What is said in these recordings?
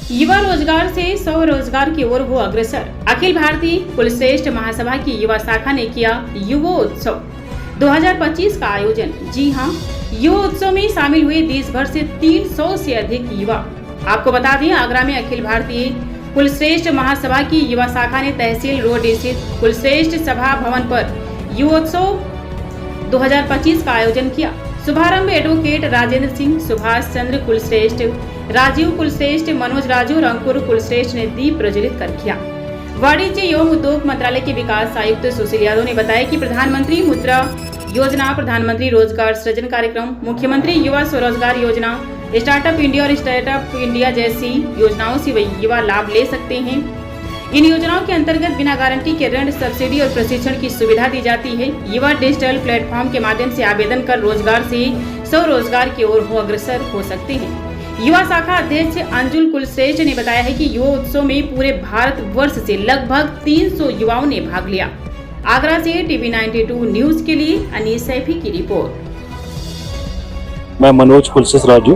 युवा रोजगार से स्वरोजगार की ओर हो अग्रसर। अखिल भारतीय कुलश्रेष्ठ महासभा की युवा शाखा ने किया युवा उत्सव 2025 का आयोजन। जी हां, युवा उत्सव में शामिल हुए देश भर से 300 से अधिक युवा। आपको बता दें, आगरा में अखिल भारतीय कुलश्रेष्ठ महासभा की युवा शाखा ने तहसील रोड स्थित कुलश्रेष्ठ सभा भवन पर युवा उत्सव 2025 का आयोजन किया। शुभारंभ एडवोकेट राजेंद्र सिंह, सुभाष चंद्र कुलश्रेष्ठ, राजीव कुलश्रेष्ठ, मनोज राजू और अंकुर कुलश्रेष्ठ ने दीप प्रज्वलित कर किया। वाणिज्य एवं उद्योग मंत्रालय के विकास आयुक्त सुशील यादव ने बताया कि प्रधानमंत्री मुद्रा योजना, प्रधानमंत्री रोजगार सृजन कार्यक्रम, मुख्यमंत्री युवा स्वरोजगार योजना, स्टार्टअप इंडिया और स्टार्टअप इंडिया जैसी योजनाओं से युवा लाभ ले सकते हैं। इन योजनाओं के अंतर्गत बिना गारंटी के ऋण, सब्सिडी और प्रशिक्षण की सुविधा दी जाती है। युवा डिजिटल प्लेटफॉर्म के माध्यम से आवेदन कर रोजगार से स्वरोजगार की ओर अग्रसर हो सकते हैं। युवा शाखा अध्यक्ष अंजुल कुलश्रेष्ठ ने बताया है कि युवा उत्सव में पूरे भारत वर्ष से लगभग 300 युवाओं ने भाग लिया। आगरा से टीवी 92 न्यूज के लिए अनीस सैफी की रिपोर्ट। मैं मनोज कुलश्रेष्ठ राजू,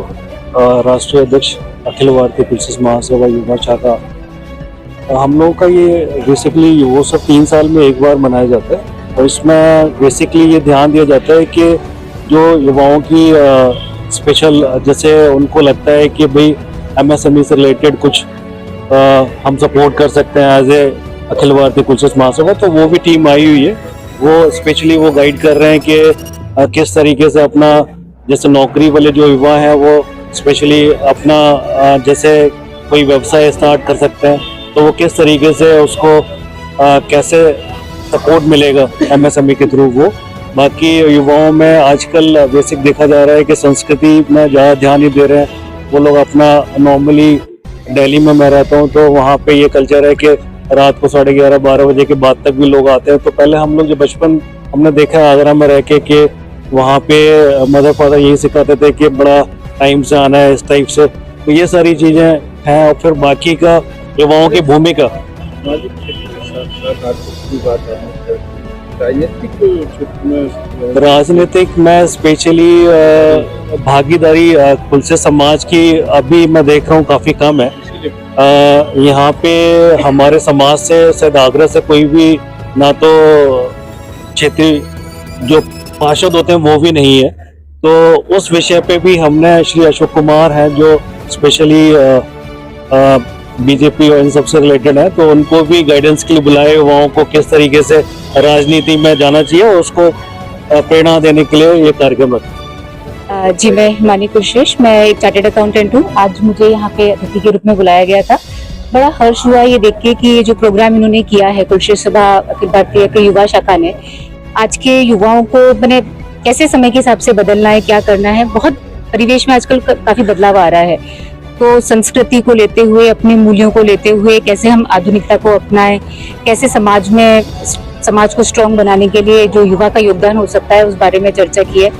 राष्ट्रीय अध्यक्ष अखिल भारतीय कुलश्रेष्ठ महासभा युवा शाखा। हम लोगों का ये बेसिकली युवा सब 3 साल में एक बार मनाया जाता है और इसमें बेसिकली ये ध्यान दिया जाता है कि जो युवाओं की स्पेशल, जैसे उनको लगता है कि भाई एमएसएमई से रिलेटेड कुछ हम सपोर्ट कर सकते हैं एज ए अखिल भारतीय कुलश्रेष्ठ महासभा, तो वो भी टीम आई हुई है। वो स्पेशली वो गाइड कर रहे हैं कि किस तरीके से अपना, जैसे नौकरी वाले जो युवा हैं वो स्पेशली अपना जैसे कोई व्यवसाय स्टार्ट कर सकते हैं, तो वो किस तरीके से उसको कैसे सपोर्ट मिलेगा एमएसएमई के थ्रू। वो बाकी युवाओं में आजकल बेसिक देखा जा रहा है कि संस्कृति में ज़्यादा ध्यान नहीं दे रहे हैं वो लोग। अपना नॉर्मली दिल्ली में मैं रहता हूँ तो वहाँ पे ये कल्चर है कि रात को 11:30-12 बजे के बाद तक भी लोग आते हैं। तो पहले हम लोग जो बचपन हमने देखा है आगरा में रह के कि वहाँ पे मदर फादर यही सिखाते थे कि बड़ा टाइम से आना है, इस टाइप से। तो ये सारी चीज़ें हैं। और फिर बाकी का युवाओं की भूमिका, राजनीतिक में स्पेशली भागीदारी कुलश्रेष्ठ समाज की अभी मैं देख रहा हूँ काफ़ी कम है। यहाँ पे हमारे समाज से शायद आगरा से कोई भी ना तो क्षेत्रीय जो पार्षद होते हैं वो भी नहीं है। तो उस विषय पे भी हमने श्री अशोक कुमार हैं जो स्पेशली बीजेपी और इन सबसे रिलेटेड है, तो उनको भी गाइडेंस के लिए बुलाए युवाओं को किस तरीके से राजनीति में जाना चाहिए और उसको प्रेरणा देने के लिए ये कार्यक्रम रखा। जी, मैं हिमानी कुलश्रेष्ठ, मैं एक चार्टर्ड अकाउंटेंट हूँ। आज मुझे यहाँ पे अतिथि के रूप में बुलाया गया था। बड़ा हर्ष हुआ ये देख के कि ये जो प्रोग्राम इन्होंने किया है कुलश्रेष्ठ सभा अखिल भारतीय की युवा शाखा ने, आज के युवाओं को मैंने कैसे समय के हिसाब से बदलना है, क्या करना है। बहुत परिवेश में आजकल काफी बदलाव आ रहा है, तो संस्कृति को लेते हुए, अपने मूल्यों को लेते हुए कैसे हम आधुनिकता को अपनाएं, कैसे समाज को स्ट्रॉन्ग बनाने के लिए जो युवा का योगदान हो सकता है, उस बारे में चर्चा की है।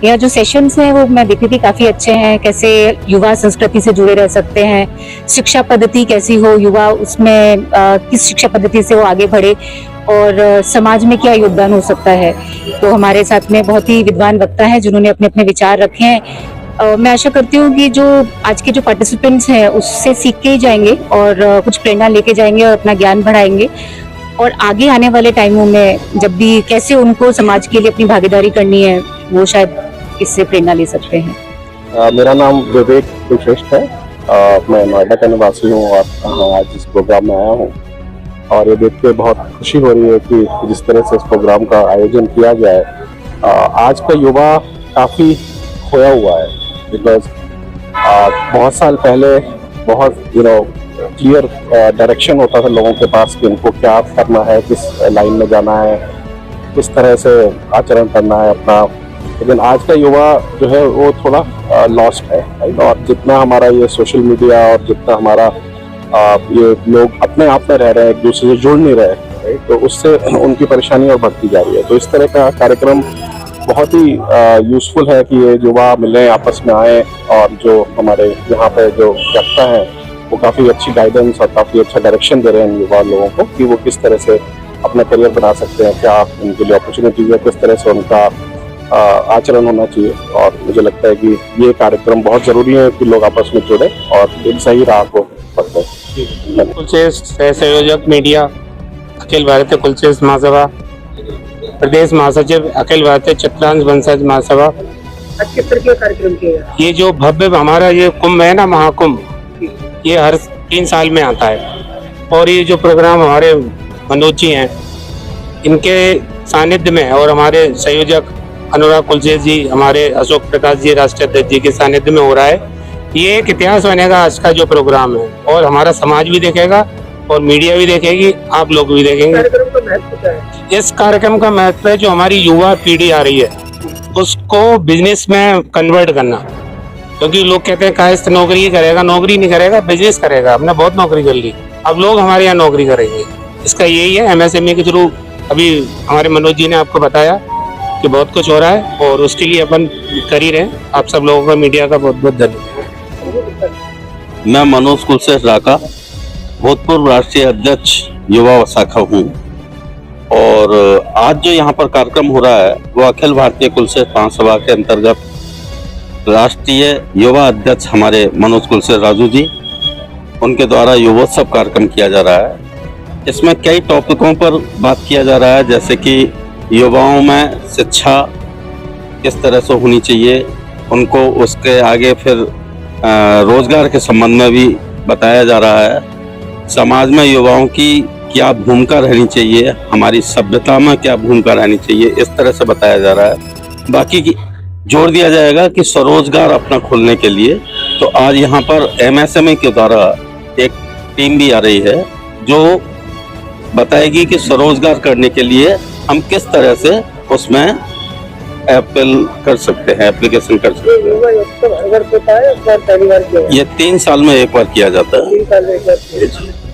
यह जो सेशंस हैं वो मैं देखी थी काफी अच्छे हैं। कैसे युवा संस्कृति से जुड़े रह सकते हैं, शिक्षा पद्धति कैसी हो, युवा उसमें किस शिक्षा पद्धति से वो आगे बढ़े और समाज में क्या योगदान हो सकता है। तो हमारे साथ में बहुत ही विद्वान वक्ता हैं जिन्होंने अपने अपने विचार रखे हैं। मैं आशा करती हूँ कि जो आज के जो पार्टिसिपेंट्स हैं उससे सीख के ही जाएंगे और कुछ प्रेरणा लेके जाएंगे और अपना ज्ञान बढ़ाएंगे, और आगे आने वाले टाइमों में जब भी कैसे उनको समाज के लिए अपनी भागीदारी करनी है वो शायद इससे प्रेरणा ले सकते हैं। मेरा नाम विवेक कुलश्रेष्ठ है। मैं नोएडा का निवासी हूँ और आज इस प्रोग्राम में आया हूँ और ये देख के बहुत खुशी हो रही है कि जिस तरह से इस प्रोग्राम का आयोजन किया जाए। आज का युवा काफ़ी खोया हुआ है, बिकॉज बहुत साल पहले बहुत क्लियर डायरेक्शन होता था लोगों के पास कि उनको क्या करना है, किस लाइन में जाना है, किस तरह से आचरण करना है अपना। लेकिन आज का युवा जो है वो थोड़ा लॉस्ट है, और जितना हमारा ये सोशल मीडिया और जितना हमारा ये लोग अपने आप में रह रहे हैं, एक दूसरे से जुड़ नहीं रहे, तो उससे उनकी परेशानी और बढ़ती जा रही है। तो इस तरह का कार्यक्रम बहुत ही यूज़फुल है कि ये युवा मिलें, आपस में आए, और जो हमारे यहाँ पे जो वक्ता हैं वो काफ़ी अच्छी गाइडेंस और काफ़ी अच्छा डायरेक्शन दे रहे हैं युवा लोगों को कि वो किस तरह से अपना करियर बना सकते हैं, क्या उनके लिए अपॉर्चुनिटीज है, किस तरह से उनका आचरण होना चाहिए। और मुझे लगता है कि ये कार्यक्रम बहुत ज़रूरी है कि लोग आपस में जुड़े और एक सही राह को पड़ता है। कुलश्रेष्ठ सह संयोजक मीडिया अखिल भारतीय कुलश्रेष्ठ महासभा, प्रदेश महासचिव अखिल भारतीय चतुर्थांश वंशज महासभा। आज किस तरह के कार्यक्रम किए गए? ये जो भव्य हमारा ये कुंभ है ना, महाकुंभ, ये हर 3 साल में आता है। और ये जो प्रोग्राम हमारे मनोज जी हैं, इनके सानिध्य में और हमारे संयोजक अनुराग कुलश्रेष्ठ जी, हमारे अशोक प्रकाश जी राष्ट्रीय अध्यक्ष जी के सानिध्य में हो रहा है। ये एक इतिहास बनेगा आज का जो प्रोग्राम है, और हमारा समाज भी देखेगा और मीडिया भी देखेगी, आप लोग भी देखेंगे। कार्यक्रम का महत्व क्या है? इस कार्यक्रम का महत्व है जो हमारी युवा पीढ़ी आ रही है उसको बिजनेस में कन्वर्ट करना, क्योंकि लोग कहते हैं कायस्थ नौकरी ही करेगा, नौकरी नहीं करेगा, बिजनेस करेगा। हमने बहुत नौकरी कर ली, अब लोग हमारे यहाँ नौकरी करेंगे। इसका यही है, MSME के थ्रू अभी हमारे मनोज जी ने आपको बताया कि बहुत कुछ हो रहा है, और उसके लिए अपन कर ही रहे हैं। आप सब लोगों का, मीडिया का बहुत बहुत धन्यवाद। मैं मनोज कुलश्रेष्ठ राका, भूतपूर्व राष्ट्रीय अध्यक्ष युवा शाखा हूँ, और आज जो यहाँ पर कार्यक्रम हो रहा है वो अखिल भारतीय कुलश्रेष्ठ महासभा के अंतर्गत राष्ट्रीय युवा अध्यक्ष हमारे मनोज कुलश्रेष्ठ राजू जी, उनके द्वारा युवोत्सव कार्यक्रम किया जा रहा है। इसमें कई टॉपिकों पर बात किया जा रहा है, जैसे कि युवाओं में शिक्षा किस तरह से होनी चाहिए, उनको उसके आगे फिर रोजगार के संबंध में भी बताया जा रहा है, समाज में युवाओं की क्या भूमिका रहनी चाहिए, हमारी सभ्यता में क्या भूमिका रहनी चाहिए, इस तरह से बताया जा रहा है। बाकी की जोर दिया जाएगा कि स्वरोजगार अपना खोलने के लिए। तो आज यहाँ पर MSME के द्वारा एक टीम भी आ रही है जो बताएगी कि स्वरोजगार करने के लिए हम किस तरह से उसमें एप्लीकेशन कर सकते हैं। युवा उत्सव हर बार होता है, इस बार पहली बार किया है। ये 3 साल में एक बार किया जाता है। 3 साल में एक बार किया है।